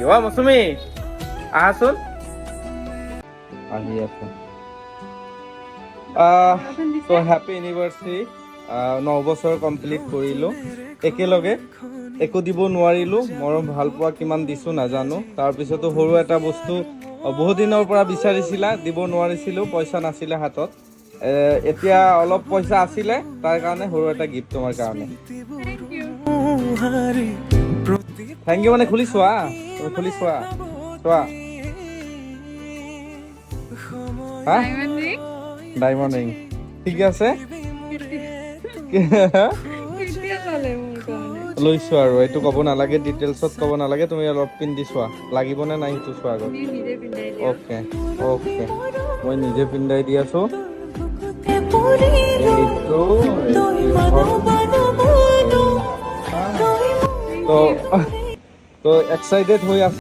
মৌচুমী আহাচোন আহি আছে তো হেপী এনিভাৰ্চাৰী 9 বছৰ কমপ্লিট কৰিলোঁ একেলগে একো দিব নোৱাৰিলোঁ মৰম ভাল পোৱা কিমান দিছোঁ নাজানো তাৰপিছতো সৰু এটা বস্তু বহুত দিনৰ পৰা বিচাৰিছিলা দিব নোৱাৰিছিলোঁ পইচা নাছিলে হাতত এতিয়া অলপ পইচা আছিলে তাৰ কাৰণে সৰু এটা গিফ্ট তোমাৰ কাৰণে থেংক ইউ মানে খুলি চোৱা তুমি খুলি চোৱা চোৱা ডায়মণ্ড ৰিং ঠিক আছে লৈছো আৰু এইটো ক'ব নালাগে ডিটেইলছত ক'ব নালাগে তুমি অলপ পিন্ধি চোৱা লাগিবনে নাই সেইটো চোৱা আগত অ'কে অ'কে মই নিজে পিন্ধাই দি আছো তো এক্সাইটেড হৈ আছে